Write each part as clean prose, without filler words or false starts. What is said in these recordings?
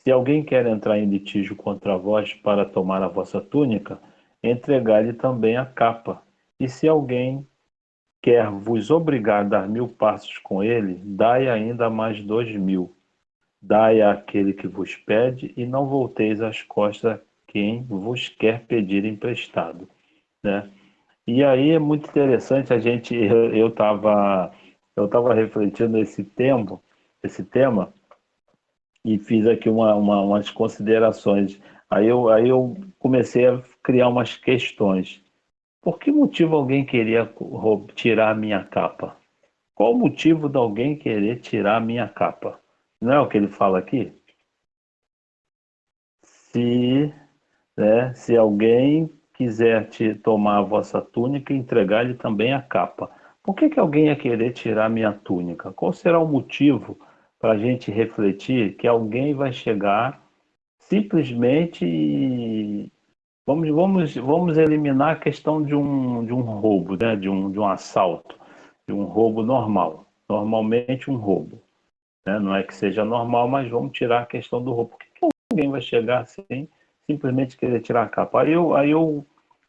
Se alguém quer entrar em litígio contra vós para tomar a vossa túnica, entregai-lhe também a capa. E se alguém quer vos obrigar a dar 1000 passos com ele, dai ainda mais 2000. Dai àquele que vos pede, e não volteis as costas a quem vos quer pedir emprestado, né? E aí é muito interessante a gente, eu estava refletindo esse tema, e fiz aqui umas considerações. Aí eu comecei a criar umas questões. Por que motivo alguém queria tirar a minha capa? Qual o motivo de alguém querer tirar a minha capa? Não é o que ele fala aqui? Se, se alguém quiser tomar a vossa túnica e entregar-lhe também a capa. Por que alguém ia querer tirar a minha túnica? Qual será o motivo para a gente refletir que alguém vai chegar simplesmente vamos eliminar a questão de um roubo, né? de um assalto, de um roubo normal. Normalmente um roubo, né? Não é que seja normal, mas vamos tirar a questão do roubo. Por que alguém vai chegar assim, simplesmente querer tirar a capa? Aí eu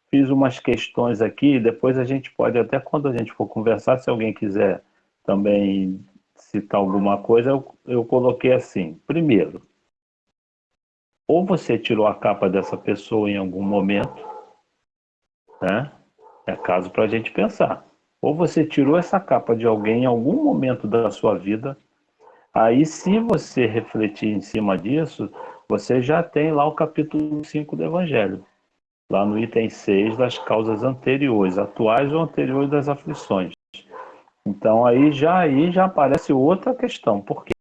fiz umas questões aqui, depois a gente pode, até quando a gente for conversar, se alguém quiser também citar alguma coisa, eu coloquei assim. Primeiro, ou você tirou a capa dessa pessoa em algum momento, né? É caso para a gente pensar. Ou você tirou essa capa de alguém em algum momento da sua vida, aí se você refletir em cima disso, você já tem lá o capítulo 5 do Evangelho, lá no item 6 das causas anteriores, atuais ou anteriores das aflições. Então aí já aparece outra questão. Por quê?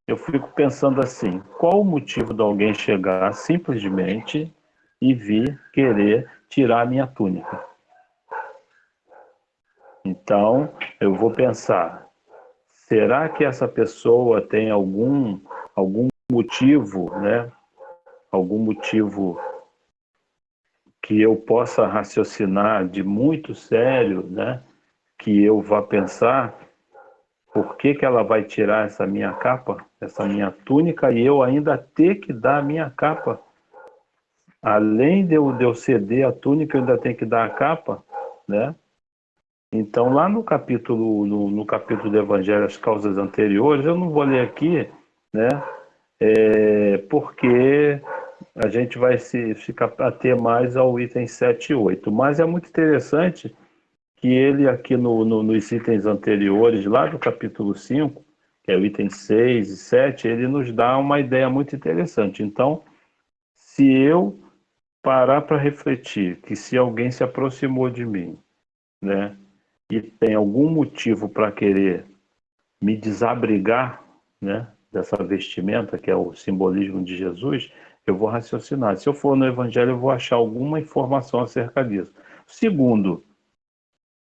Eu fico pensando assim, qual o motivo de alguém chegar simplesmente e vir querer tirar a minha túnica? Então, eu vou pensar, será que essa pessoa tem algum motivo, né? Algum motivo que eu possa raciocinar de muito sério, né? Que eu vá pensar, por que ela vai tirar essa minha capa, essa minha túnica, e eu ainda ter que dar a minha capa? Além de eu ceder a túnica, eu ainda tenho que dar a capa, né? Então, lá no capítulo do Evangelho, as causas anteriores, eu não vou ler aqui, né? Porque a gente vai se ficar a ter mais ao item 7 e 8. Mas é muito interessante que ele aqui nos itens anteriores, lá do capítulo 5, que é o item 6 e 7, ele nos dá uma ideia muito interessante. Então, se eu parar para refletir que se alguém se aproximou de mim, né, e tem algum motivo para querer me desabrigar, né, dessa vestimenta, que é o simbolismo de Jesus, eu vou raciocinar. Se eu for no Evangelho, eu vou achar alguma informação acerca disso. Segundo,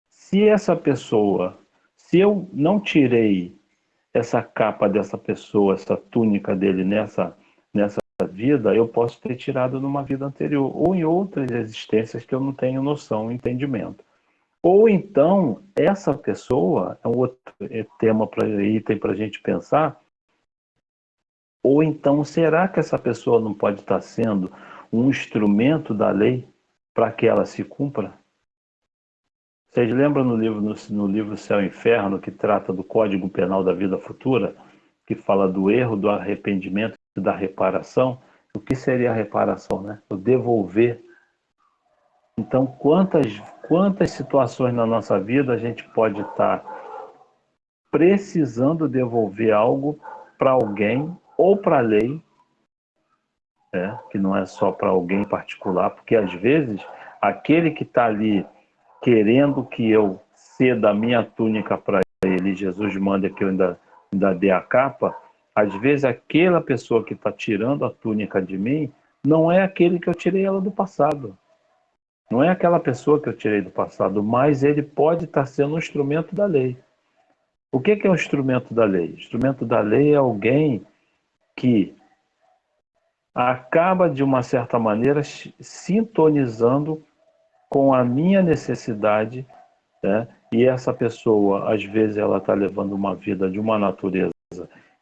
se essa pessoa, se eu não tirei essa capa dessa pessoa, essa túnica dele nessa vida, eu posso ter tirado numa vida anterior, ou em outras existências que eu não tenho noção, entendimento. Ou então, essa pessoa, é um outro tema para item para a gente pensar, ou então, será que essa pessoa não pode estar sendo um instrumento da lei para que ela se cumpra? Vocês lembram no livro Céu e Inferno, que trata do Código Penal da Vida Futura, que fala do erro, do arrependimento e da reparação? O que seria a reparação, né? O devolver. Então, quantas situações na nossa vida a gente pode estar precisando devolver algo para alguém ou para a lei, né? Que não é só para alguém em particular, porque às vezes aquele que está ali querendo que eu ceda a minha túnica para ele, Jesus manda que eu ainda dê a capa, às vezes aquela pessoa que está tirando a túnica de mim não é aquele que eu tirei ela do passado. Não é aquela pessoa que eu tirei do passado, mas ele pode estar sendo um instrumento da lei. O que é o instrumento da lei? O instrumento da lei é alguém que acaba, de uma certa maneira, sintonizando com a minha necessidade, né? E essa pessoa, às vezes, ela está levando uma vida de uma natureza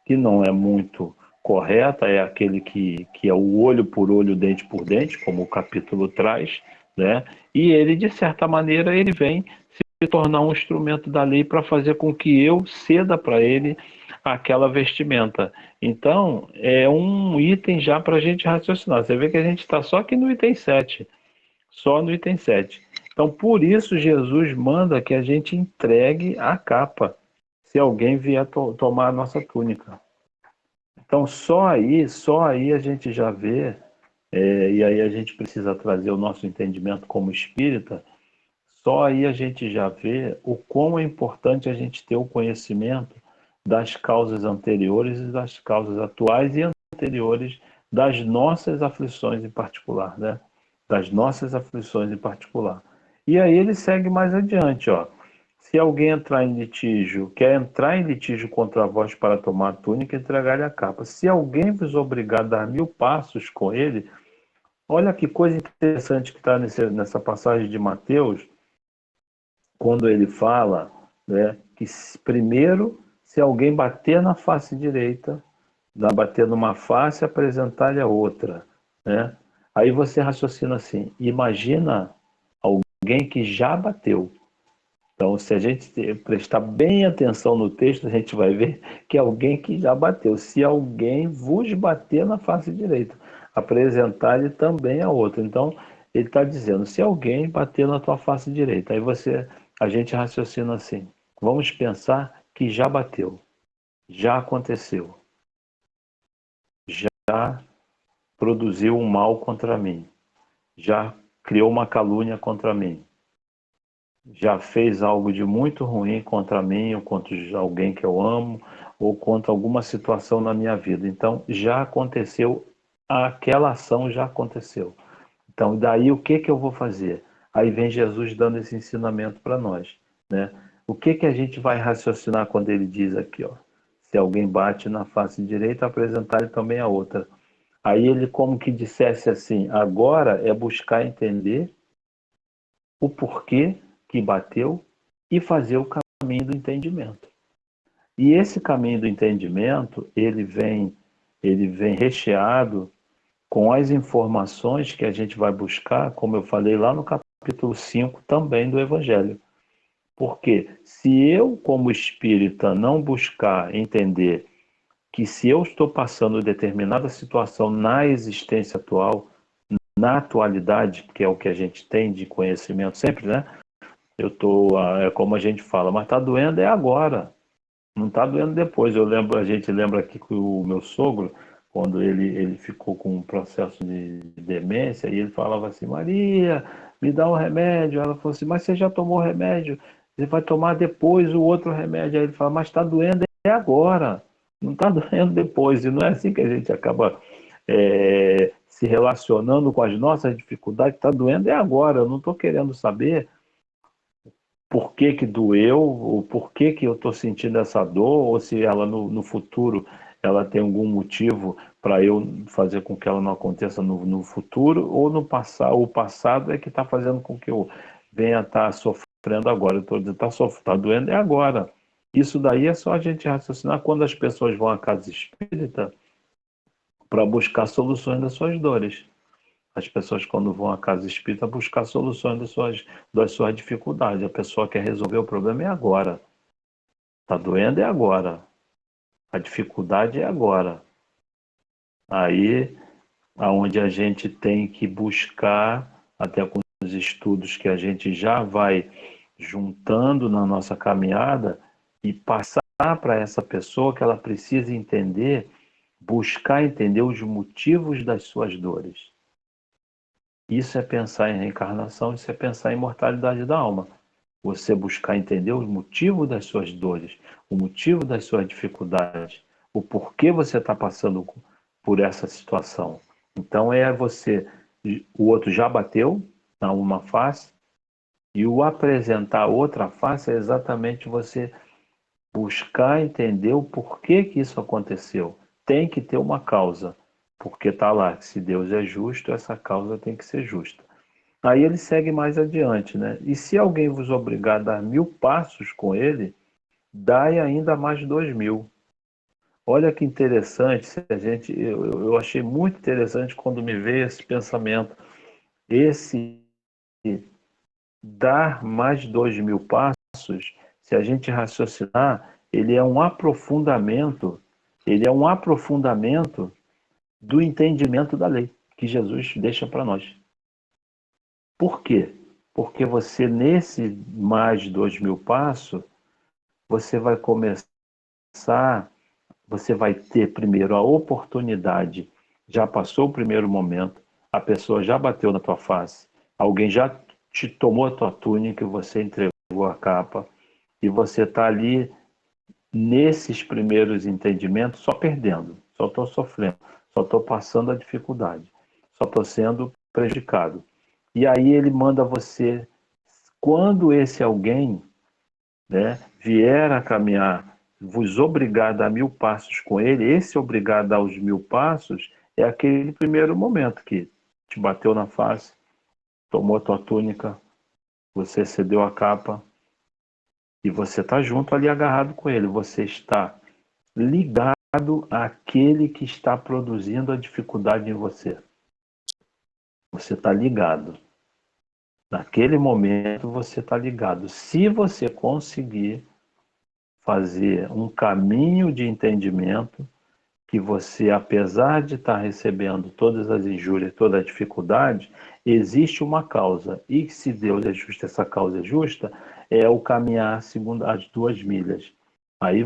que não é muito correta, é aquele que é o olho por olho, dente por dente, como o capítulo traz, né? E ele, de certa maneira, ele vem se tornar um instrumento da lei para fazer com que eu ceda para ele aquela vestimenta. Então, é um item já para a gente raciocinar. Você vê que a gente está só aqui no item 7, só no item 7. Então, por isso, Jesus manda que a gente entregue a capa, se alguém vier tomar a nossa túnica. Então, só aí a gente já vê, e aí a gente precisa trazer o nosso entendimento como espírita, só aí a gente já vê o quão é importante a gente ter o conhecimento das causas anteriores e das causas atuais e anteriores das nossas aflições em particular, né? Das nossas aflições em particular. E aí ele segue mais adiante, ó. Se alguém entrar em litígio, quer entrar em litígio contra vós para tomar a túnica, entregar-lhe a capa. Se alguém vos obrigar a dar 1000 passos com ele, olha que coisa interessante que está nessa passagem de Mateus, quando ele fala, né, que primeiro, se alguém bater na face direita, bater numa face, apresentar-lhe a outra, né? Aí você raciocina assim, imagina alguém que já bateu. Então, se a gente prestar bem atenção no texto, a gente vai ver que é alguém que já bateu. Se alguém vos bater na face direita, apresentar-lhe também a outra. Então, ele está dizendo, se alguém bater na tua face direita, a gente raciocina assim, vamos pensar que já bateu, já aconteceu, já produziu um mal contra mim, já criou uma calúnia contra mim, já fez algo de muito ruim contra mim, ou contra alguém que eu amo, ou contra alguma situação na minha vida. Então, já aconteceu, aquela ação já aconteceu. Então, daí o que eu vou fazer? Aí vem Jesus dando esse ensinamento para nós, né? O que a gente vai raciocinar quando ele diz aqui, ó? Se alguém bate na face direita, apresentar-lhe também a outra. Aí ele como que dissesse assim, agora é buscar entender o porquê que bateu e fazer o caminho do entendimento. E esse caminho do entendimento, ele vem recheado com as informações que a gente vai buscar, como eu falei lá no capítulo 5 também do Evangelho. Porque se eu, como espírita, não buscar entender que se eu estou passando determinada situação na existência atual, na atualidade, que é o que a gente tem de conhecimento sempre, né? É como a gente fala, mas está doendo é agora, não está doendo depois. A gente lembra aqui que o meu sogro, quando ele ficou com um processo de demência, e ele falava assim, Maria, me dá um remédio. Ela falou assim, mas você já tomou remédio? Você vai tomar depois o outro remédio. Aí ele fala, mas está doendo é agora, não está doendo depois. E não é assim que a gente acaba se relacionando com as nossas dificuldades. Está doendo é agora, eu não estou querendo saber por que que doeu, ou por que que eu estou sentindo essa dor, ou se ela no futuro ela tem algum motivo para eu fazer com que ela não aconteça no futuro, ou no passado, o passado é que está fazendo com que eu venha estar sofrendo agora. Eu estou dizendo, está doendo é agora. Isso daí é só a gente raciocinar quando as pessoas vão à casa espírita para buscar soluções das suas dores. As pessoas, quando vão à casa espírita, buscar soluções das suas dificuldades. A pessoa quer resolver o problema é agora. Está doendo é agora. A dificuldade é agora. Aí, aonde a gente tem que buscar, até com os estudos que a gente já vai juntando na nossa caminhada, e passar para essa pessoa que ela precisa entender, buscar entender os motivos das suas dores. Isso é pensar em reencarnação, isso é pensar em mortalidade da alma. Você buscar entender o motivo das suas dores, o motivo das suas dificuldades, o porquê você está passando por essa situação. Então o outro já bateu na uma face, e o apresentar outra face é exatamente você buscar entender o porquê que isso aconteceu. Tem que ter uma causa, porque está lá, se Deus é justo, essa causa tem que ser justa. Aí ele segue mais adiante, né? E se alguém vos obrigar a dar 1000 passos com ele, dai ainda mais 2000. Olha que interessante, se a gente, eu achei muito interessante quando me veio esse pensamento. Esse dar mais de 2.000 passos, se a gente raciocinar, ele é um aprofundamento do entendimento da lei que Jesus deixa para nós. Por quê? Porque você, nesse mais de 2.000 passos, você vai começar, você vai ter primeiro a oportunidade, já passou o primeiro momento, a pessoa já bateu na tua face, alguém já te tomou a tua túnica e você entregou a capa, e você está ali nesses primeiros entendimentos só perdendo, só estou sofrendo, só estou passando a dificuldade, só estou sendo prejudicado. E aí ele manda você, quando esse alguém, né, vier a caminhar, vos obrigar a dar 1.000 passos com ele, esse obrigar a dar os 1.000 passos é aquele primeiro momento que te bateu na face, tomou a tua túnica, você cedeu a capa e você está junto ali agarrado com ele, você está ligado àquele que está produzindo a dificuldade em você. Você está ligado. Naquele momento você está ligado. Se você conseguir fazer um caminho de entendimento que você, apesar de estar recebendo todas as injúrias, toda a dificuldade, existe uma causa. E se Deus é justo, essa causa é justa, é o caminhar segundo as 2 milhas. Aí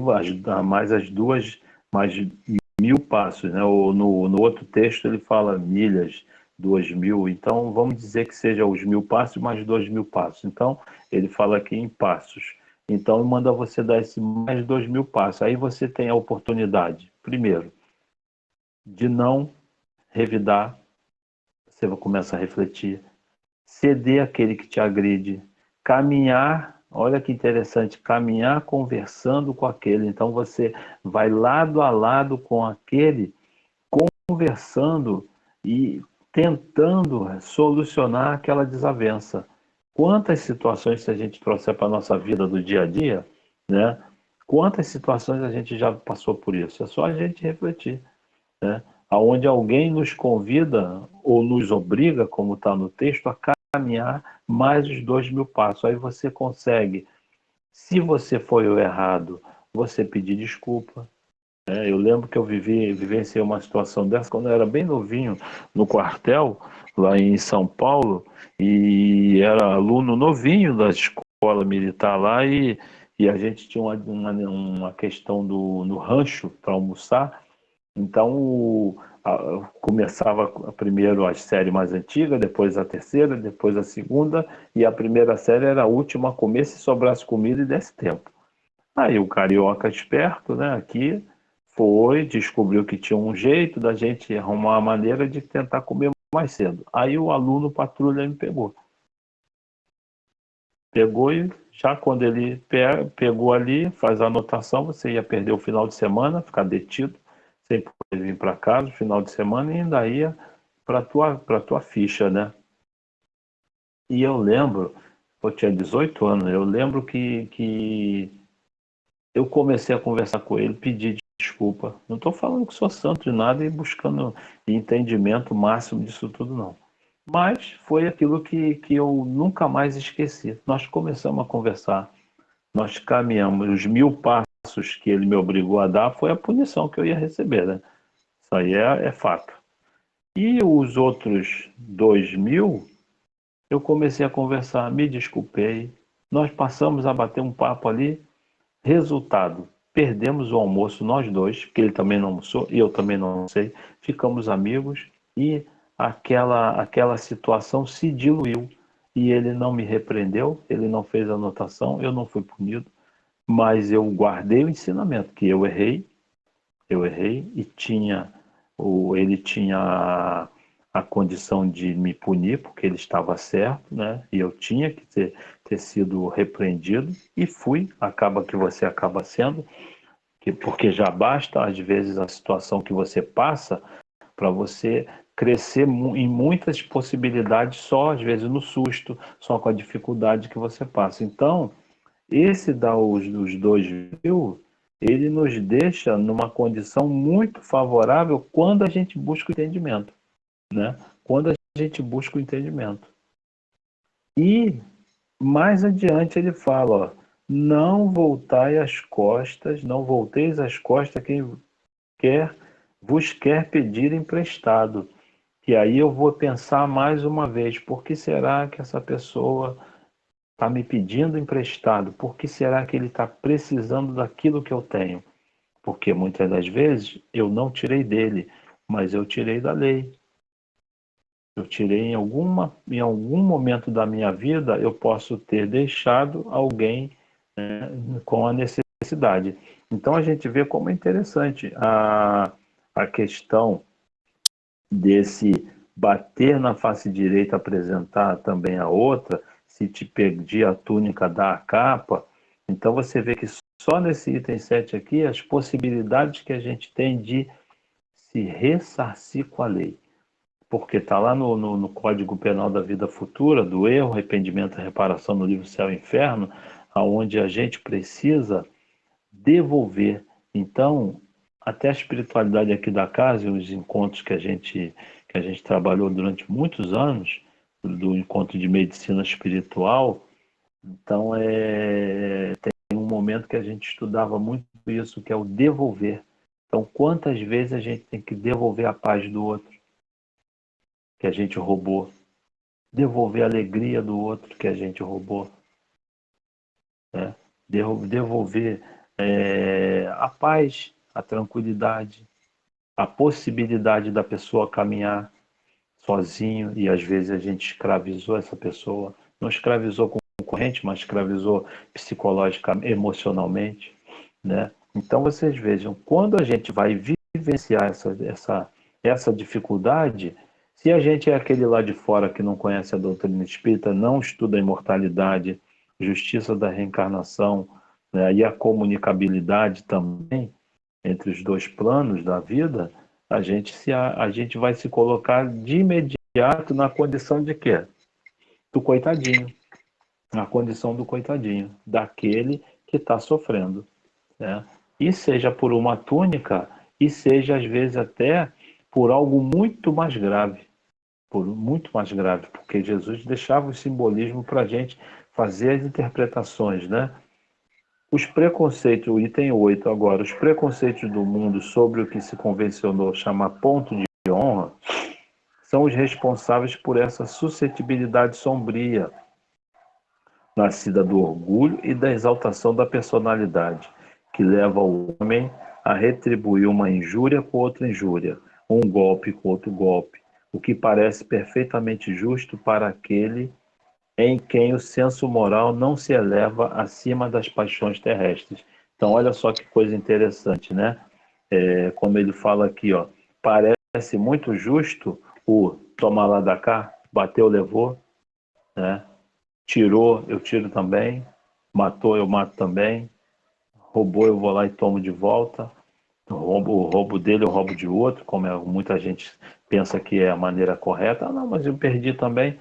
mais as 2, mais 1.000 passos, né? Ou no outro texto ele fala milhas, 2.000. Então vamos dizer que seja os 1.000 passos mais 2.000 passos. Então ele fala aqui em passos. Então manda você dar esse mais 2.000 passos. Aí você tem a oportunidade, primeiro, de não revidar, você começa a refletir, ceder àquele que te agride, caminhar, olha que interessante, caminhar conversando com aquele. Então você vai lado a lado com aquele, conversando e tentando solucionar aquela desavença. Quantas situações, se a gente trouxer para a nossa vida do dia a dia, né? Quantas situações a gente já passou por isso? É só a gente refletir, né? Onde alguém nos convida ou nos obriga, como está no texto, a caminhar mais os 2.000 passos. Aí você consegue, se você foi o errado, você pedir desculpa. Eu lembro que eu vivenciei uma situação dessa quando eu era bem novinho no quartel, lá em São Paulo, e era aluno novinho da escola militar lá, e a gente tinha uma questão no rancho para almoçar. Então, começava primeiro a série mais antiga, depois a terceira, depois a segunda, e a primeira série era a última a comer se sobrasse comida e desse tempo. Aí o carioca esperto, né, aqui, foi, descobriu que tinha um jeito da gente arrumar uma maneira de tentar comer mais cedo. Aí o aluno patrulha me pegou. Pegou e já quando ele pegou ali, faz a anotação, você ia perder o final de semana, ficar detido, sem poder vir para casa no final de semana e ainda ia para tua ficha, né? E eu lembro, eu tinha 18 anos, eu lembro que eu comecei a conversar com ele, pedir desculpa. Não estou falando que sou santo de nada e buscando entendimento máximo disso tudo, não. Mas foi aquilo que eu nunca mais esqueci. Nós começamos a conversar, nós caminhamos. Os 1.000 passos que ele me obrigou a dar foi a punição que eu ia receber, né? Isso aí é fato. E os outros 2.000, eu comecei a conversar, me desculpei. Nós passamos a bater um papo ali. Resultado, perdemos o almoço nós dois, porque ele também não almoçou e eu também não almocei. Ficamos amigos e aquela situação se diluiu. E ele não me repreendeu, ele não fez anotação, eu não fui punido, mas eu guardei o ensinamento que eu errei e ele tinha a condição de me punir porque ele estava certo, né? E eu tinha que ter sido repreendido e fui. Acaba que você acaba sendo, porque já basta às vezes a situação que você passa para você crescer em muitas possibilidades só às vezes no susto, só com a dificuldade que você passa. Então esse dá os 2.000 ele nos deixa numa condição muito favorável quando a gente busca o entendimento, né? Quando a gente busca o entendimento. E mais adiante ele fala, ó, não voltai as costas, não volteis as costas a quem vos quer pedir emprestado. E aí eu vou pensar mais uma vez, por que será que essa pessoa está me pedindo emprestado? Por que será que ele está precisando daquilo que eu tenho? Porque muitas das vezes eu não tirei dele, mas eu tirei da lei. Eu tirei em algum momento da minha vida, eu posso ter deixado alguém, né, com a necessidade. Então a gente vê como é interessante a questão desse bater na face direita, apresentar também a outra, se te pedir a túnica, dá a capa. Então você vê que só nesse item 7 aqui, as possibilidades que a gente tem de se ressarcir com a lei. Porque está lá no Código Penal da Vida Futura, do erro, arrependimento e reparação no livro Céu e Inferno, aonde a gente precisa devolver. Então, até a espiritualidade aqui da casa e os encontros que a gente trabalhou durante muitos anos, do encontro de medicina espiritual, então tem um momento que a gente estudava muito isso, que é o devolver. Então, quantas vezes a gente tem que devolver a paz do outro que a gente roubou, devolver a alegria do outro que a gente roubou, né? Devolver a paz, a tranquilidade, a possibilidade da pessoa caminhar sozinho e às vezes a gente escravizou essa pessoa, não escravizou com corrente, mas escravizou psicologicamente, emocionalmente, né? Então vocês vejam, quando a gente vai vivenciar essa dificuldade, se a gente é aquele lá de fora que não conhece a doutrina espírita, não estuda a imortalidade, justiça da reencarnação, né, e a comunicabilidade também entre os dois planos da vida, a gente vai se colocar de imediato na condição de quê? Do coitadinho, na condição do coitadinho, daquele que está sofrendo, né? E seja por uma túnica, e seja às vezes até por algo muito mais grave, porque Jesus deixava o simbolismo para a gente fazer as interpretações, né? Os preconceitos, o item 8 agora, os preconceitos do mundo sobre o que se convencionou chamar ponto de honra, são os responsáveis por essa suscetibilidade sombria, nascida do orgulho e da exaltação da personalidade, que leva o homem a retribuir uma injúria com outra injúria, um golpe com outro golpe, o que parece perfeitamente justo para aquele em quem o senso moral não se eleva acima das paixões terrestres. Então, olha só que coisa interessante, né? Como ele fala aqui, ó, parece muito justo o tomar lá da cá, bateu, levou, né? Tirou, eu tiro também, matou, eu mato também, roubou, eu vou lá e tomo de volta, o roubo dele, eu roubo de outro, como muita gente pensa que é a maneira correta. Ah, não, mas eu perdi também.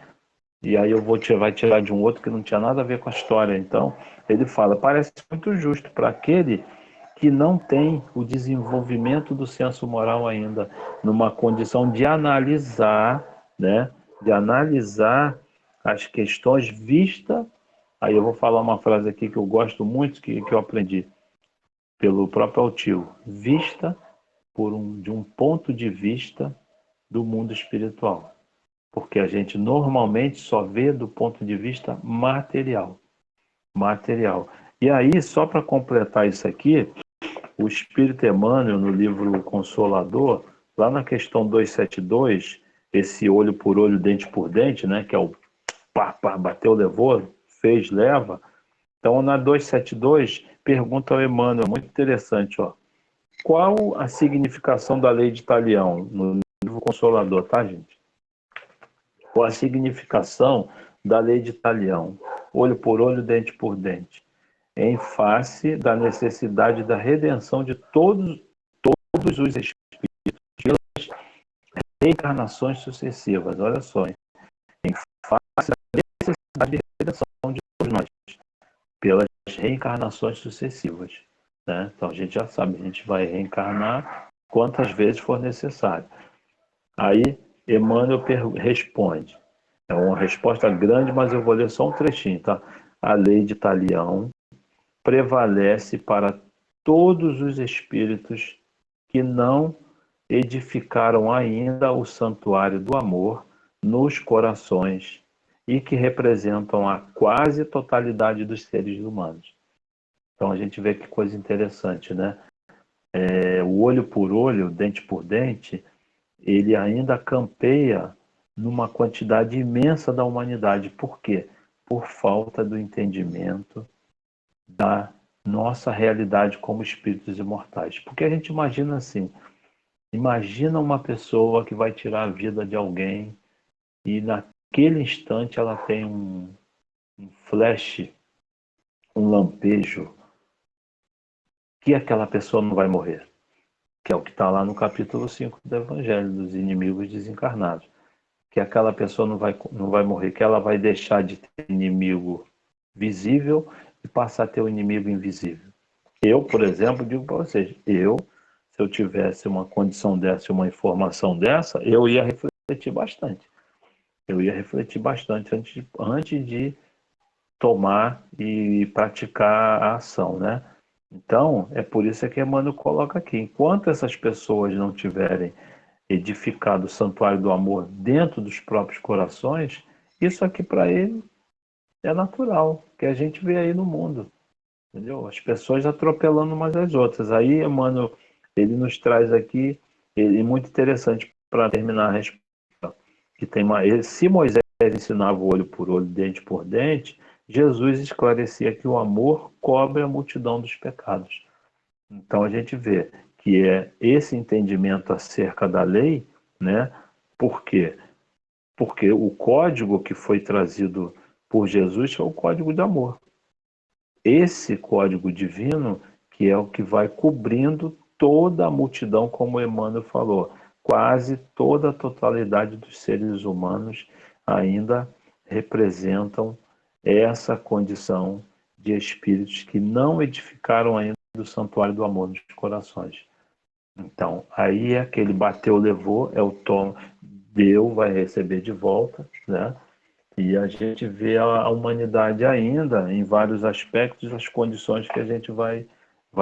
E aí vai tirar de um outro que não tinha nada a ver com a história. Então, ele fala, parece muito justo para aquele que não tem o desenvolvimento do senso moral ainda, numa condição de analisar, né? De analisar as questões vista. Aí eu vou falar uma frase aqui que eu gosto muito, que eu aprendi pelo próprio Altil. Vista de um ponto de vista do mundo espiritual. Porque a gente normalmente só vê do ponto de vista material. Material. E aí, só para completar isso aqui, o Espírito Emmanuel, no livro Consolador, lá na questão 272, esse olho por olho, dente por dente, né, que é o pá, pá, bateu, levou, fez, leva. Então, na 272, pergunta ao Emmanuel, muito interessante, ó. Qual a significação da lei de Talião? No livro Consolador, tá, gente? Qual a significação da lei de Talião? Olho por olho, dente por dente. Em face da necessidade da redenção de todos os espíritos pelas reencarnações sucessivas. Olha só, hein? Em face da necessidade de redenção de todos nós pelas reencarnações sucessivas. né? Então a gente já sabe, a gente vai reencarnar quantas vezes for necessário. Aí Emmanuel responde. É uma resposta grande, mas eu vou ler só um trechinho, tá? A lei de Talião prevalece para todos os espíritos que não edificaram ainda o santuário do amor nos corações e que representam a quase totalidade dos seres humanos. Então a gente vê que coisa interessante, né? O olho por olho, dente por dente, ele ainda campeia numa quantidade imensa da humanidade. Por quê? Por falta do entendimento da nossa realidade como espíritos imortais. Porque a gente imagina assim, imagina uma pessoa que vai tirar a vida de alguém e naquele instante ela tem um flash, um lampejo, que aquela pessoa não vai morrer, que é o que está lá no capítulo 5 do Evangelho, dos inimigos desencarnados. Que aquela pessoa não vai morrer, que ela vai deixar de ter inimigo visível e passar a ter um inimigo invisível. Eu, por exemplo, digo para vocês, se eu tivesse uma condição dessa, uma informação dessa, eu ia refletir bastante. Eu ia refletir bastante antes de tomar e praticar a ação, né? Então, é por isso que Emmanuel coloca aqui, enquanto essas pessoas não tiverem edificado o santuário do amor dentro dos próprios corações, isso aqui para ele é natural, que a gente vê aí no mundo, entendeu? As pessoas atropelando umas às outras. Aí, Emmanuel, ele nos traz aqui, ele muito interessante para terminar a resposta, que tem se Moisés ensinava o olho por olho, dente por dente, Jesus esclarecia que o amor cobre a multidão dos pecados. Então a gente vê que é esse entendimento acerca da lei, né? Por quê? Porque o código que foi trazido por Jesus é o código de amor. Esse código divino que é o que vai cobrindo toda a multidão, como Emmanuel falou, quase toda a totalidade dos seres humanos ainda representam essa condição de espíritos que não edificaram ainda o santuário do amor nos corações. Então, aí é aquele bateu, levou, é o tom, deu, vai receber de volta, né? E a gente vê a humanidade ainda, em vários aspectos, as condições que a gente vai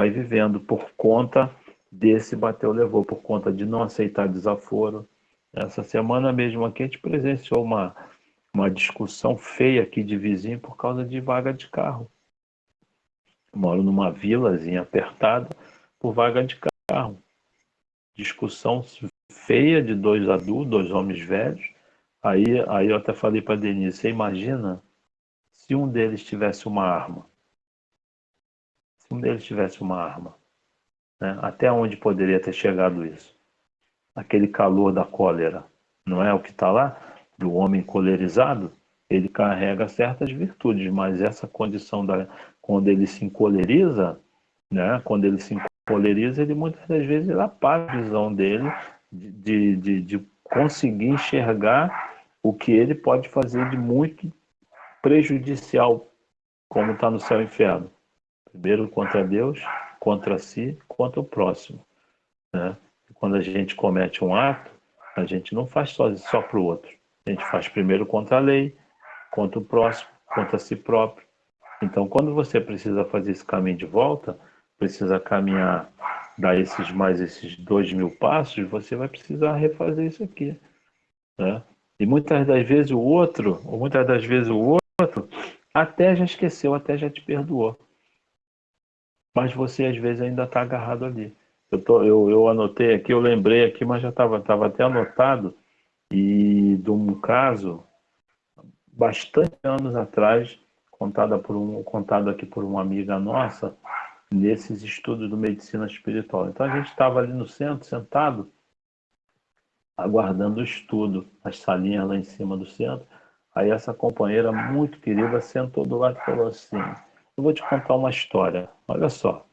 vivendo por conta desse bateu, levou, por conta de não aceitar desaforo. Essa semana mesmo aqui a gente presenciou uma discussão feia aqui de vizinho por causa de vaga de carro. Eu moro numa vilazinha apertada por vaga de carro. Discussão feia de dois adultos, dois homens velhos. Aí eu até falei para a Denise, você imagina se um deles tivesse uma arma? Se um deles tivesse uma arma, né? Até onde poderia ter chegado isso? Aquele calor da cólera, não é o que está lá? Do homem colerizado, ele carrega certas virtudes, mas essa condição quando ele se encoleriza, né? Quando ele se encoleriza, ele muitas das vezes ele apaga a visão dele de conseguir enxergar o que ele pode fazer de muito prejudicial, como está no céu e inferno. Primeiro contra Deus, contra si, contra o próximo, né? Quando a gente comete um ato, a gente não faz só para o outro. A gente faz primeiro contra a lei, contra o próximo, contra si próprio. Então, quando você precisa fazer esse caminho de volta, precisa caminhar, dar esses 2.000 passos, você vai precisar refazer isso aqui, né? E muitas das vezes o outro, até já esqueceu, até já te perdoou. Mas você às vezes ainda está agarrado ali. Eu anotei aqui, eu lembrei aqui, mas já estava até anotado, e de um caso, bastante anos atrás, contado aqui por uma amiga nossa, nesses estudos do medicina espiritual. Então a gente estava ali no centro, sentado, aguardando o estudo, as salinhas lá em cima do centro. Aí essa companheira muito querida sentou do lado e falou assim, eu vou te contar uma história, olha só.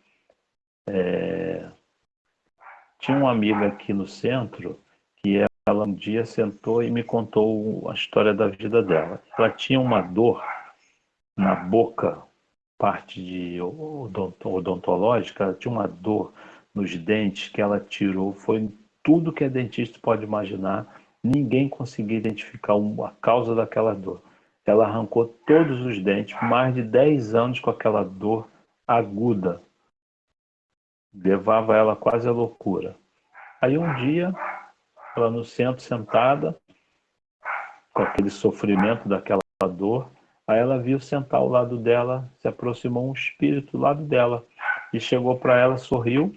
Tinha uma amiga aqui no centro que ela um dia sentou e me contou a história da vida dela. Ela tinha uma dor na boca, parte de odontológica, ela tinha uma dor nos dentes que ela tirou, foi tudo que a dentista pode imaginar, ninguém conseguia identificar a causa daquela dor. Ela arrancou todos os dentes, mais de 10 anos com aquela dor aguda, levava ela quase à loucura. Aí um dia, ela no centro sentada, com aquele sofrimento daquela dor, aí ela viu sentar ao lado dela, se aproximou um espírito do lado dela e chegou para ela, sorriu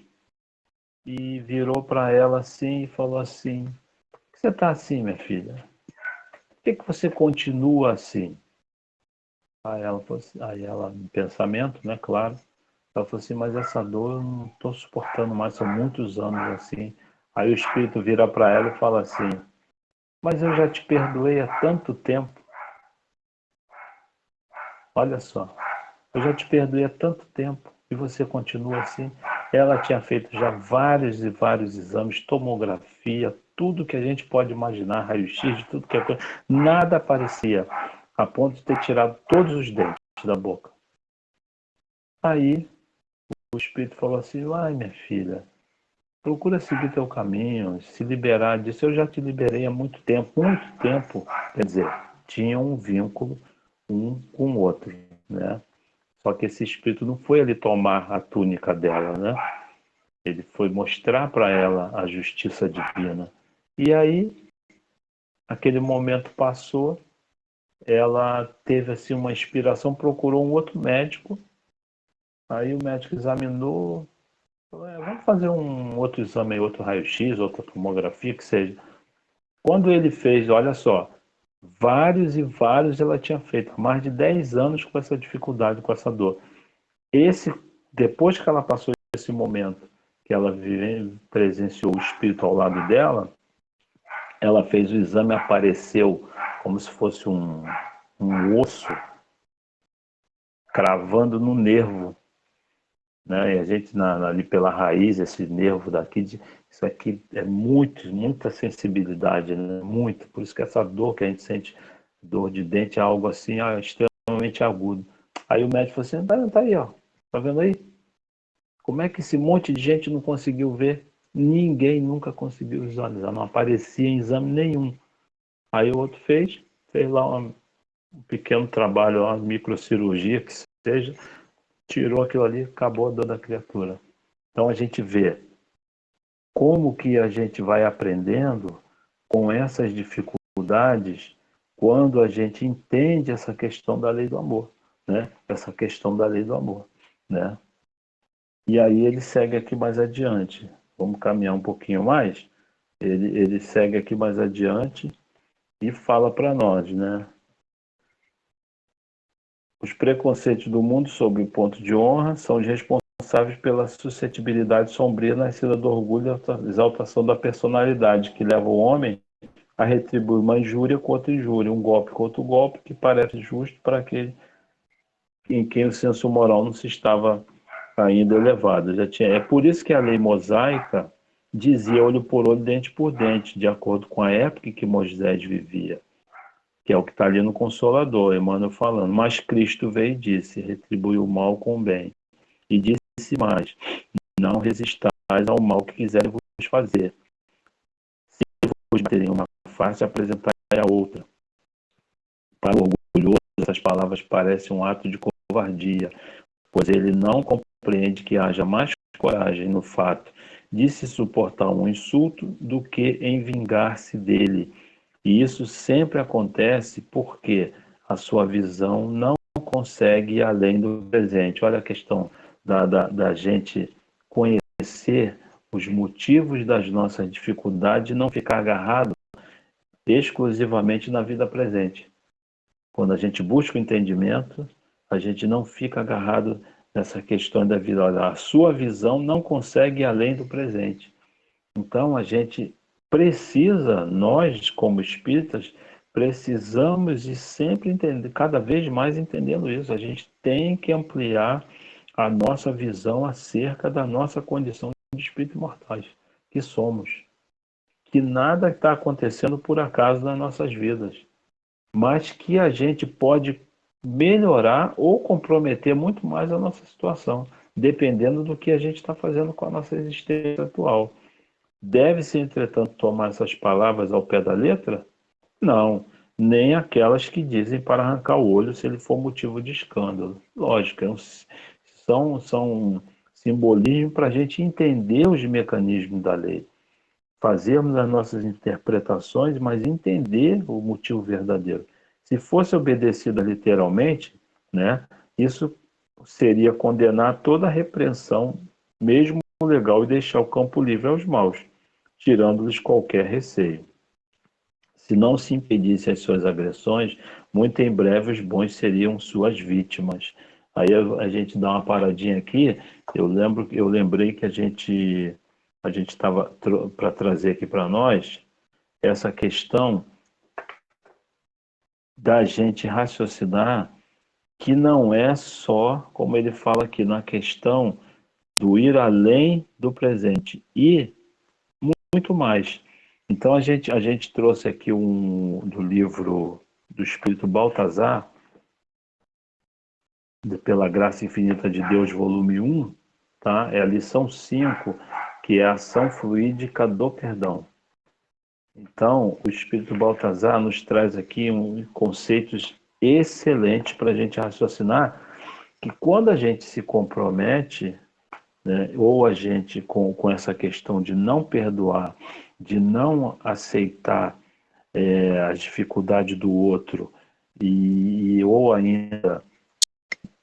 e virou para ela assim e falou assim: "Por que você está assim, minha filha? Por que você continua assim?" Aí ela, em pensamento, né, claro, ela falou assim: "Mas essa dor eu não estou suportando mais, são muitos anos assim." Aí o espírito vira para ela e fala assim: "Mas eu já te perdoei há tanto tempo, olha só. Eu já te perdoei há tanto tempo e você continua assim." Ela tinha feito já vários e vários exames, tomografia, tudo que a gente pode imaginar, raio-x, de tudo que é coisa. Nada aparecia, a ponto de ter tirado todos os dentes da boca. Aí o espírito falou assim: "Ai, minha filha, procura seguir teu caminho, se liberar disso. Eu já te liberei há muito tempo, muito tempo." Quer dizer, tinha um vínculo um com o outro, né? Só que esse espírito não foi ali tomar a túnica dela, né? Ele foi mostrar para ela a justiça divina. E aí, aquele momento passou, ela teve assim uma inspiração, procurou um outro médico. Aí o médico examinou, falou: vamos fazer um outro exame, outro raio-x, outra tomografia, que seja." Quando ele fez, olha só, vários e vários ela tinha feito, mais de 10 anos com essa dificuldade, com essa dor. Depois que ela passou esse momento, que ela presenciou o espírito ao lado dela, ela fez o exame, apareceu como se fosse um osso cravando no nervo, né? E a gente ali pela raiz, esse nervo daqui, isso aqui é muita sensibilidade, né? Muito. Por isso que essa dor que a gente sente, dor de dente, é algo assim, extremamente agudo. Aí o médico falou assim: tá aí, ó, tá vendo aí? Como é que esse monte de gente não conseguiu ver? Ninguém nunca conseguiu visualizar, não aparecia em exame nenhum. Aí o outro fez lá um pequeno trabalho, uma microcirurgia que seja, tirou aquilo ali, acabou a dor da criatura. Então a gente vê como que a gente vai aprendendo com essas dificuldades quando a gente entende essa questão da lei do amor, né? Essa questão da lei do amor, né? E aí ele segue aqui mais adiante. Vamos caminhar um pouquinho mais. Ele segue aqui mais adiante e fala para nós, né? Os preconceitos do mundo sobre o ponto de honra são os responsáveis pela suscetibilidade sombria nascida do orgulho e exaltação da personalidade, que leva o homem a retribuir uma injúria contra injúria, um golpe contra o golpe, que parece justo para aquele em quem o senso moral não se estava ainda elevado. É por isso que a lei mosaica dizia olho por olho, dente por dente, de acordo com a época em que Moisés vivia, que é o que está ali no Consolador, Emmanuel falando. Mas Cristo veio e disse: retribuiu o mal com o bem. E disse mais: não resistais ao mal que quiserem vos fazer. Se vos baterem uma face, apresentai a outra. Para o orgulhoso, essas palavras parecem um ato de covardia, pois ele não compreende que haja mais coragem no fato de se suportar um insulto do que em vingar-se dele. E isso sempre acontece porque a sua visão não consegue ir além do presente. Olha a questão da gente conhecer os motivos das nossas dificuldades e não ficar agarrado exclusivamente na vida presente. Quando a gente busca o entendimento, a gente não fica agarrado nessa questão da vida. Olha, a sua visão não consegue ir além do presente. Então, a gente precisa, nós como espíritas, precisamos e sempre entender, cada vez mais entendendo isso. A gente tem que ampliar a nossa visão acerca da nossa condição de espíritos mortais, que somos. Que nada está acontecendo por acaso nas nossas vidas, mas que a gente pode melhorar ou comprometer muito mais a nossa situação, dependendo do que a gente está fazendo com a nossa existência atual. Deve-se, entretanto, tomar essas palavras ao pé da letra? Não, nem aquelas que dizem para arrancar o olho se ele for motivo de escândalo. Lógico, são simbolismo para a gente entender os mecanismos da lei, fazermos as nossas interpretações, mas entender o motivo verdadeiro. Se fosse obedecida literalmente, né, isso seria condenar toda a repreensão, mesmo legal, e deixar o campo livre aos maus, tirando-lhes qualquer receio. Se não se impedisse as suas agressões, muito em breve os bons seriam suas vítimas. Aí a gente dá uma paradinha aqui. Eu lembrei que a gente estava para trazer aqui para nós essa questão da gente raciocinar que não é só, como ele fala aqui, na questão do ir além do presente e muito mais. Então a gente trouxe aqui do livro do Espírito Baltazar, Pela Graça Infinita de Deus, volume 1, tá? É a lição 5, que é a ação fluídica do perdão. Então, o Espírito Baltazar nos traz aqui conceitos excelentes para a gente raciocinar que quando a gente se compromete, né, ou a gente com essa questão de não perdoar, de não aceitar a dificuldade do outro ou ainda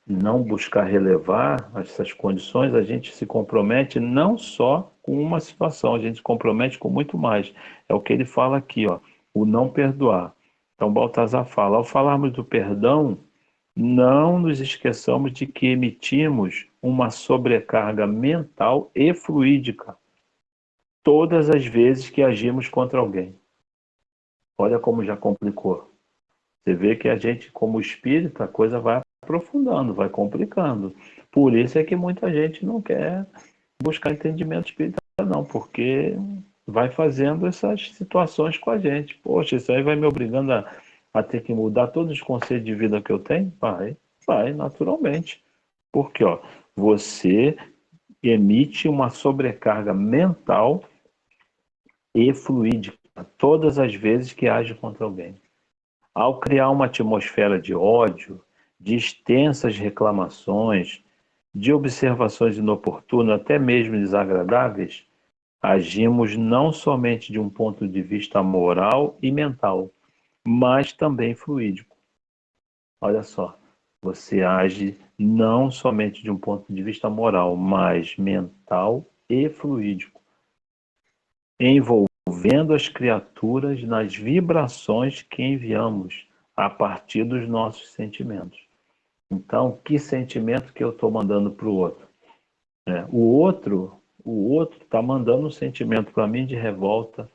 não buscar relevar essas condições, a gente se compromete não só com uma situação, a gente se compromete com muito mais. É o que ele fala aqui, ó, o não perdoar. Então, Baltazar fala, ao falarmos do perdão, não nos esqueçamos de que emitimos uma sobrecarga mental e fluídica todas as vezes que agimos contra alguém. Olha como já complicou. Você vê que a gente, como espírita, a coisa vai aprofundando, vai complicando. Por isso é que muita gente não quer buscar entendimento espírita, não, porque vai fazendo essas situações com a gente. Poxa, isso aí vai me obrigando a ter que mudar todos os conceitos de vida que eu tenho? Vai, naturalmente. Porque, ó, você emite uma sobrecarga mental e fluídica todas as vezes que age contra alguém. Ao criar uma atmosfera de ódio, de extensas reclamações, de observações inoportunas, até mesmo desagradáveis, agimos não somente de um ponto de vista moral e mental, mas também fluídico. Olha só, você age não somente de um ponto de vista moral, mas mental e fluídico, envolvendo as criaturas nas vibrações que enviamos a partir dos nossos sentimentos. Então, que sentimento que eu estou mandando para o outro? O outro está mandando um sentimento para mim de revolta,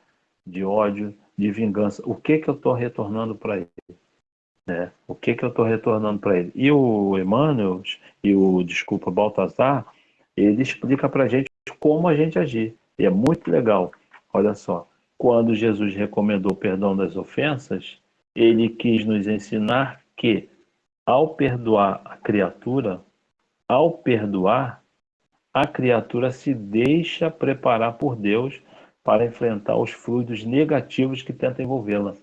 de ódio, de vingança. O que eu estou retornando para ele? O que eu estou retornando para ele? E o Emmanuel e desculpa, Baltazar, ele explica para a gente como a gente agir. E é muito legal. Olha só, quando Jesus recomendou o perdão das ofensas, ele quis nos ensinar que, ao perdoar a criatura, ao perdoar, a criatura se deixa preparar por Deus para enfrentar os fluidos negativos que tentam envolvê-la.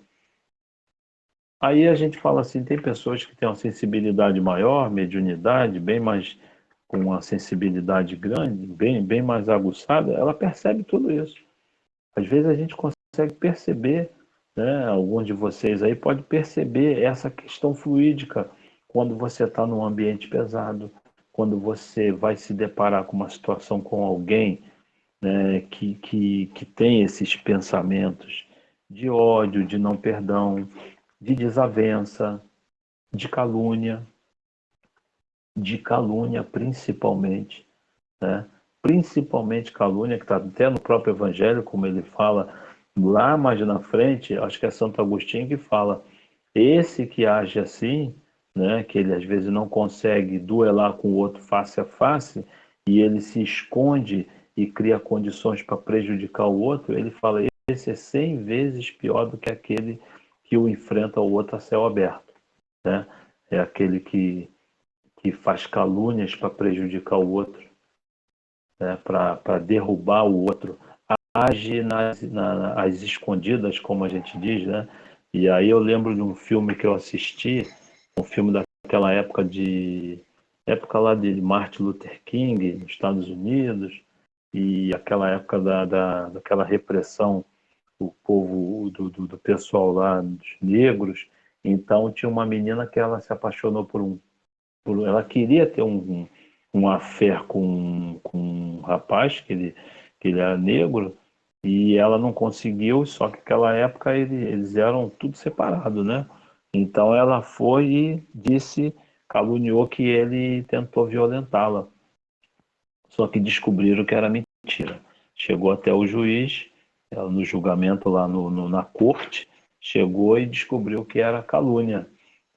Aí a gente fala assim, tem pessoas que têm uma sensibilidade maior, mediunidade, bem mais com uma sensibilidade grande, bem mais aguçada, ela percebe tudo isso. Às vezes a gente consegue perceber, né, alguns de vocês aí pode perceber essa questão fluídica quando você está num ambiente pesado, quando você vai se deparar com uma situação com alguém, né, que tem esses pensamentos de ódio, de não perdão, de desavença, de calúnia principalmente, né? Principalmente calúnia, que está até no próprio Evangelho, como ele fala lá mais na frente, acho que é Santo Agostinho que fala, esse que age assim, né, que ele às vezes não consegue duelar com o outro face a face, e ele se esconde e cria condições para prejudicar o outro, ele fala, esse é 100 vezes pior do que aquele que o enfrenta o outro a céu aberto, né? é aquele que faz calúnias para prejudicar o outro, né? Para derrubar o outro, age às escondidas, como a gente diz, né? E aí eu lembro de um filme que eu assisti, um filme daquela época lá de Martin Luther King, nos Estados Unidos, e aquela época daquela repressão do povo, do pessoal lá, dos negros. Então tinha uma menina que ela se apaixonou ela queria ter um affair com um rapaz, que ele era negro, e ela não conseguiu, só que naquela época eles eram tudo separado, né? Então ela foi e caluniou que ele tentou violentá-la. Só que descobriram que era mentira. Chegou até o juiz, ela, no julgamento lá na corte, chegou e descobriu que era calúnia,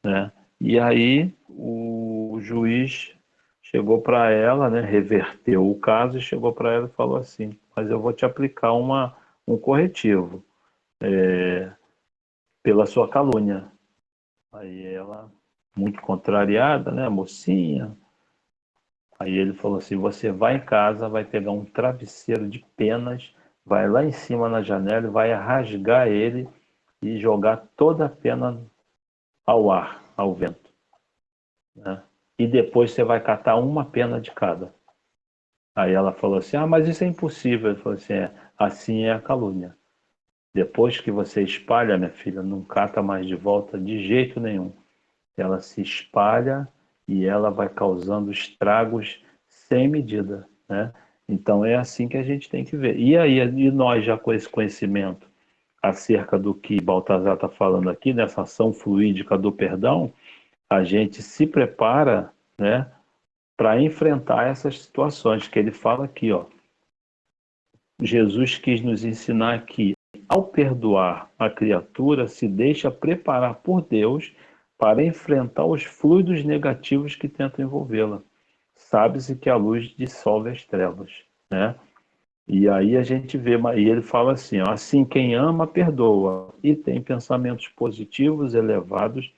né? E aí o juiz chegou para ela, né, reverteu o caso e chegou para ela e falou assim: mas eu vou te aplicar um corretivo pela sua calúnia. Aí ela, muito contrariada, né, mocinha, aí ele falou assim: você vai em casa, vai pegar um travesseiro de penas, vai lá em cima na janela e vai rasgar ele e jogar toda a pena ao ar, ao vento, né? E depois você vai catar uma pena de cada. Aí ela falou assim: ah, mas isso é impossível. Ele falou assim: assim é a calúnia. Depois que você espalha, minha filha, não cata mais de volta de jeito nenhum. Ela se espalha e ela vai causando estragos sem medida, né? Então é assim que a gente tem que ver. E aí, e nós já com esse conhecimento acerca do que Baltazar está falando aqui, nessa ação fluídica do perdão, a gente se prepara, né, para enfrentar essas situações que ele fala aqui, ó. Jesus quis nos ensinar que, ao perdoar a criatura, se deixa preparar por Deus para enfrentar os fluidos negativos que tentam envolvê-la. Sabe-se que a luz dissolve as trevas, né? E aí a gente vê, e ele fala assim, ó, assim quem ama, perdoa, e tem pensamentos positivos, elevados,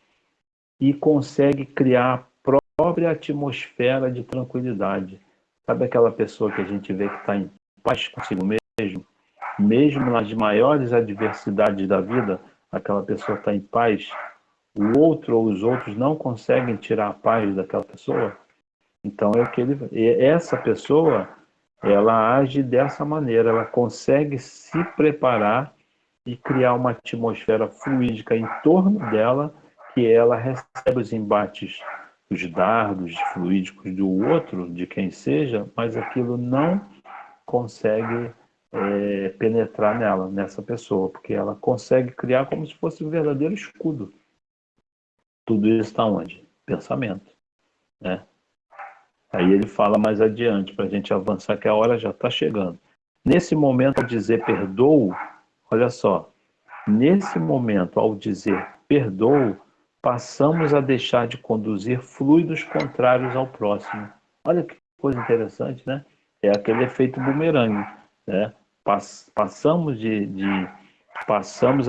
e consegue criar a própria atmosfera de tranquilidade. Sabe aquela pessoa que a gente vê que está em paz consigo mesmo? Mesmo nas maiores adversidades da vida, aquela pessoa está em paz, o outro ou os outros não conseguem tirar a paz daquela pessoa. Então é o que essa pessoa, ela age dessa maneira, ela consegue se preparar e criar uma atmosfera fluídica em torno dela, que ela recebe os embates, os dardos fluídicos do outro, de quem seja, mas aquilo não consegue penetrar nessa pessoa, porque ela consegue criar como se fosse um verdadeiro escudo. Tudo isso está onde? Pensamento, né? Aí ele fala mais adiante, para a gente avançar, que a hora já está chegando. Nesse momento, ao dizer perdoo, olha só, nesse momento, ao dizer perdoo, passamos a deixar de conduzir fluidos contrários ao próximo. Olha que coisa interessante, né? É aquele efeito bumerangue, né? Passamos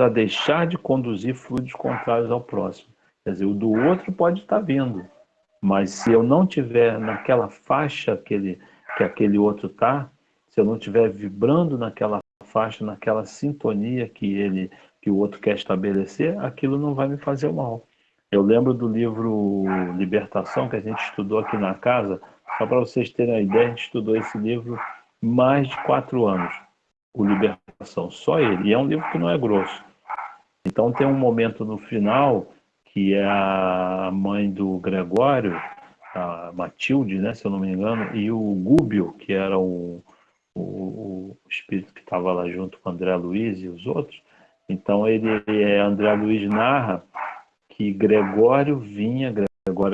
a deixar de conduzir fluidos contrários ao próximo. Quer dizer, o do outro pode estar vindo, mas se eu não tiver naquela faixa que aquele outro está, se eu não estiver vibrando naquela faixa, naquela sintonia que o outro quer estabelecer, aquilo não vai me fazer mal. Eu lembro do livro Libertação, que a gente estudou aqui na casa, só para vocês terem uma ideia, a gente estudou esse livro mais de 4 anos, o Libertação, só ele. E é um livro que não é grosso. Então tem um momento no final que é a mãe do Gregório, a Matilde, né, se eu não me engano, e o Gúbio, que era o espírito que estava lá junto com André Luiz e os outros. Então André Luiz narra que Gregório,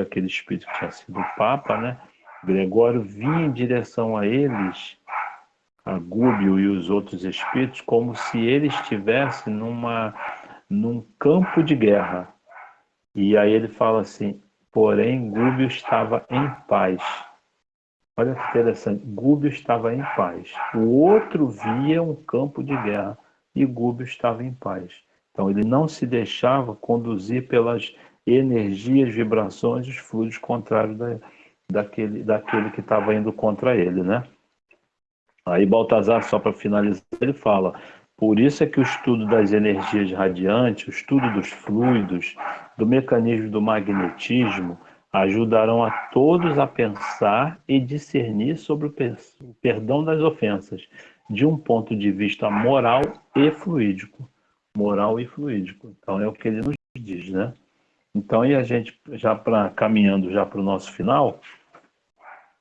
aquele espírito que tinha sido o Papa, né? Gregório vinha em direção a eles, a Gúbio e os outros espíritos, como se ele estivesse num campo de guerra. E aí ele fala assim, porém Gúbio estava em paz. Olha que interessante, Gúbio estava em paz. O outro via um campo de guerra e Gúbio estava em paz. Então ele não se deixava conduzir pelas energias, vibrações, os fluidos contrários daquele que estava indo contra ele, né? Aí Baltazar, só para finalizar, ele fala: por isso é que o estudo das energias radiantes, o estudo dos fluidos, do mecanismo do magnetismo, ajudarão a todos a pensar e discernir sobre o perdão das ofensas, de um ponto de vista moral e fluídico. Moral e fluídico. Então é o que ele nos diz, né? Então, e a gente já caminhando já para o nosso final,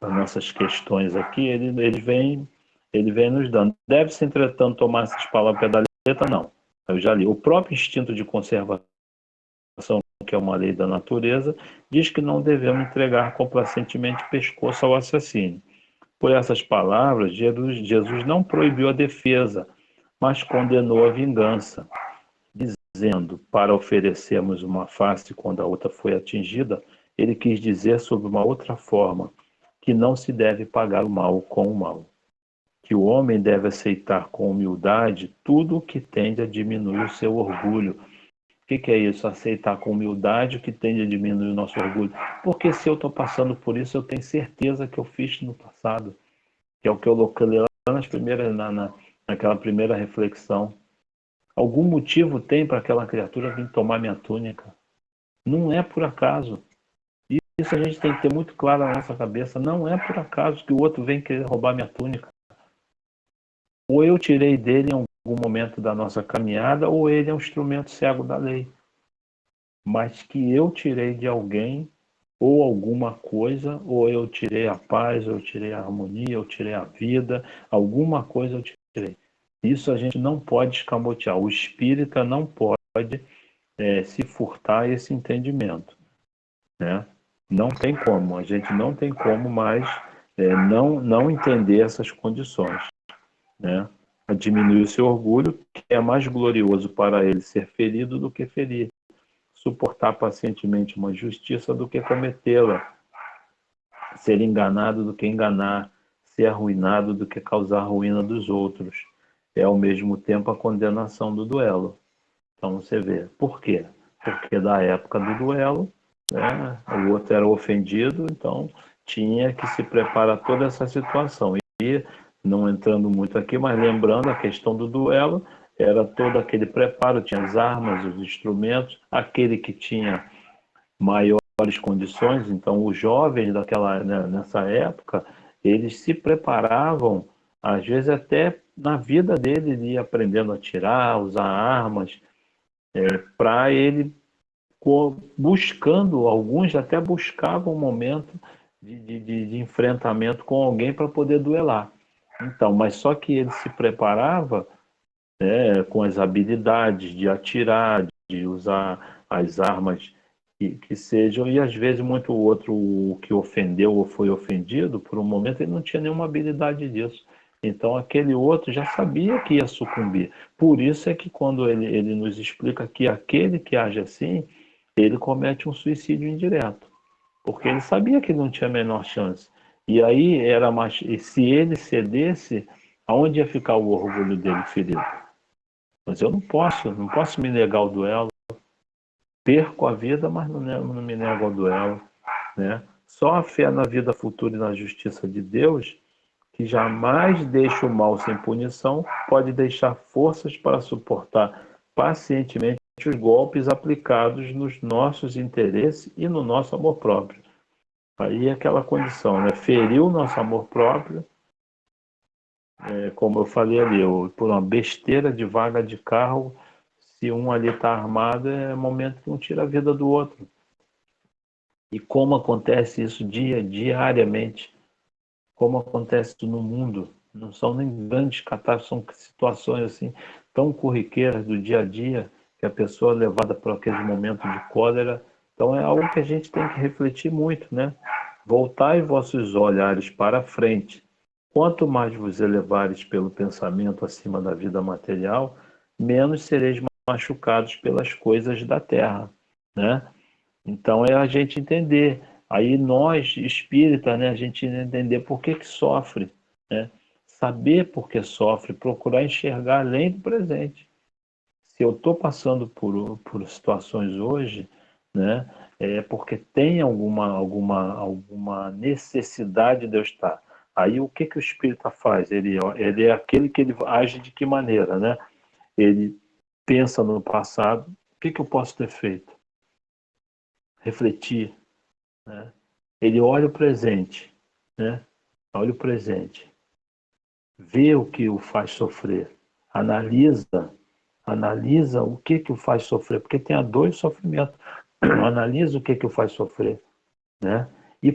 as nossas questões aqui, ele vem nos dando. Deve-se, entretanto, tomar essas palavras ao pé da letra? Não. Eu já li. O próprio instinto de conservação, que é uma lei da natureza, diz que não devemos entregar complacentemente pescoço ao assassino. Por essas palavras, Jesus não proibiu a defesa, mas condenou a vingança, dizendo, para oferecermos uma face quando a outra foi atingida, ele quis dizer sob uma outra forma, que não se deve pagar o mal com o mal, que o homem deve aceitar com humildade tudo o que tende a diminuir o seu orgulho. O que é isso? Aceitar com humildade o que tende a diminuir o nosso orgulho. Porque se eu estou passando por isso, eu tenho certeza que eu fiz no passado, que é o que eu coloquei lá naquela primeira reflexão. Algum motivo tem para aquela criatura vir tomar minha túnica. Não é por acaso. Isso a gente tem que ter muito claro na nossa cabeça. Não é por acaso que o outro vem querer roubar minha túnica. Ou eu tirei dele em algum momento da nossa caminhada, ou ele é um instrumento cego da lei. Mas que eu tirei de alguém, ou alguma coisa, ou eu tirei a paz, ou eu tirei a harmonia, eu tirei a vida, alguma coisa eu tirei. Isso a gente não pode escamotear. O espírita não pode se furtar esse entendimento, né? Não tem como, a gente não tem como mais não entender essas condições, né? A diminuir o seu orgulho, que é mais glorioso para ele ser ferido do que ferir, suportar pacientemente uma injustiça do que cometê-la, ser enganado do que enganar, ser arruinado do que causar a ruína dos outros. É ao mesmo tempo a condenação do duelo. Então você vê, por quê? Porque da época do duelo, né, o outro era ofendido, então tinha que se preparar toda essa situação. E, não entrando muito aqui, mas lembrando a questão do duelo, era todo aquele preparo, tinha as armas, os instrumentos, aquele que tinha maiores condições, então os jovens nessa época, eles se preparavam, às vezes até na vida dele, ele ia aprendendo a atirar, usar armas, para ele buscando, alguns até buscavam um momento de enfrentamento com alguém para poder duelar. Então, mas só que ele se preparava com as habilidades de atirar, de usar as armas que sejam, e às vezes muito o outro o que ofendeu ou foi ofendido, por um momento ele não tinha nenhuma habilidade disso. Então aquele outro já sabia que ia sucumbir. Por isso é que quando ele nos explica que aquele que age assim, ele comete um suicídio indireto, porque ele sabia que não tinha a menor chance. E aí era mais, e se ele cedesse, aonde ia ficar o orgulho dele ferido? Mas eu não posso me negar ao duelo. Perco a vida, mas não me nego ao duelo, né? Só a fé na vida futura e na justiça de Deus, que jamais deixa o mal sem punição, pode deixar forças para suportar pacientemente os golpes aplicados nos nossos interesses e no nosso amor próprio. Aí é aquela condição, né? Feriu o nosso amor próprio, como eu falei ali, por uma besteira de vaga de carro, se um ali está armado, é momento que um tira a vida do outro. E como acontece isso diariamente, como acontece no mundo, não são nem grandes catástrofes, são situações assim tão corriqueiras do dia a dia, que a pessoa é levada por aquele momento de cólera. Então é algo que a gente tem que refletir muito, né? Voltai vossos olhares para a frente. Quanto mais vos elevares pelo pensamento acima da vida material, menos sereis machucados pelas coisas da terra, né? Então é a gente entender. Aí nós, espírita, né, a gente entender por que sofre, né? Saber por que sofre, procurar enxergar além do presente. Se eu estou passando por situações hoje, né? É porque tem alguma necessidade de eu estar. Aí o que o espírita faz? Ele é aquele que ele age de que maneira, né? Ele pensa no passado, o que eu posso ter feito? Refletir, né? Ele olha o presente, né? Olha o presente, vê o que o faz sofrer, analisa o que o faz sofrer, porque tem a dor e o sofrimento. Analisa o que o faz sofrer, né? E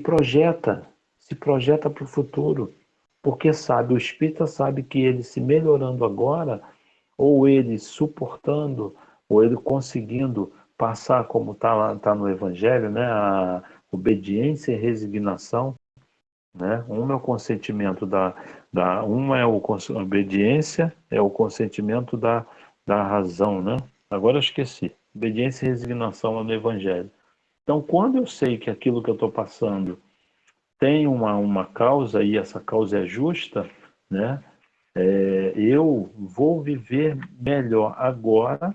se projeta para o futuro, porque sabe, o espírita sabe que ele se melhorando agora, ou ele suportando, ou ele conseguindo passar, como tá no Evangelho, né? A obediência e resignação, né? Uma é o consentimento uma é a obediência, é o consentimento da razão, né? Agora eu esqueci. Obediência e resignação lá no Evangelho. Então, quando eu sei que aquilo que eu estou passando tem uma causa e essa causa é justa, né? Eu vou viver melhor agora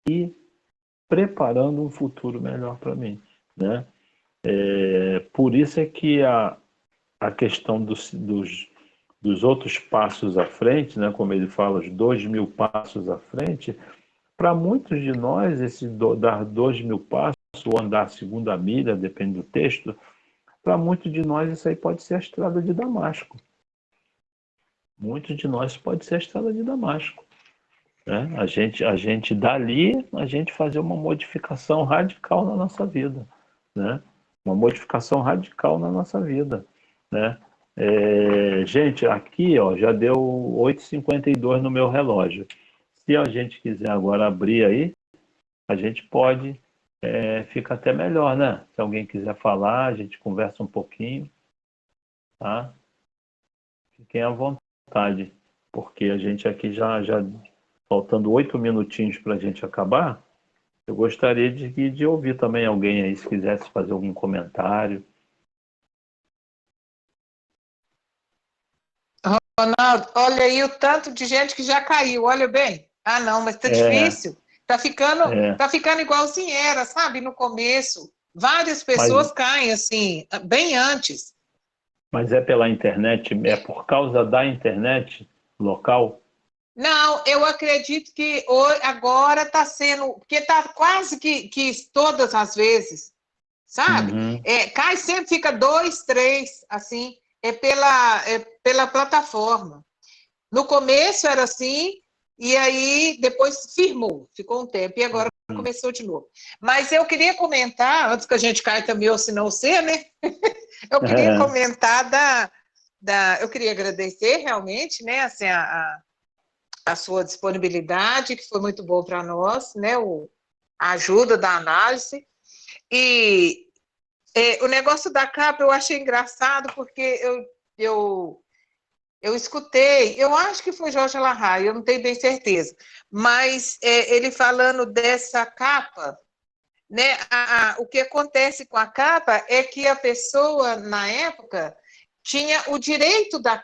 e preparando um futuro melhor para mim, né? Por isso é que a questão dos outros passos à frente, né? Como ele fala, os 2.000 passos à frente, para muitos de nós, dar 2.000 passos, ou andar a segunda milha, depende do texto, para muitos de nós isso aí pode ser a estrada de Damasco. Muitos de nós pode ser a estrada de Damasco, né? A gente dali, a gente fazer uma modificação radical na nossa vida, né? Uma modificação radical na nossa vida, né? Gente, aqui ó, já deu 8h52 no meu relógio. Se a gente quiser agora abrir aí, a gente pode, fica até melhor, né? Se alguém quiser falar, a gente conversa um pouquinho, tá? Fiquem à vontade, porque a gente aqui já faltando 8 minutinhos para a gente acabar, eu gostaria de ouvir também alguém aí, se quisesse fazer algum comentário. Ronaldo, olha aí o tanto de gente que já caiu, olha bem. Ah, não, mas tá É, difícil. Tá ficando, é, tá ficando igualzinho era, sabe? No começo. Várias mas, pessoas caem assim, bem antes. mas é pela internet, é por causa da internet local? Não, eu acredito que agora está sendo, porque está quase que todas as vezes, sabe? Uhum, Cai sempre, fica dois, três, assim, é pela plataforma. No começo era assim, e aí depois firmou, ficou um tempo, e agora uhum. começou de novo. Mas eu queria comentar, antes que a gente caia também, ou se não você, né? Eu queria É, comentar eu queria agradecer realmente, né, assim, a sua disponibilidade, que foi muito bom para nós, né, a ajuda da análise. E o negócio da capa eu achei engraçado, porque eu escutei, eu acho que foi Jorge Larraia, eu não tenho bem certeza, mas ele falando dessa capa, né, o que acontece com a capa é que a pessoa, na época, tinha o direito da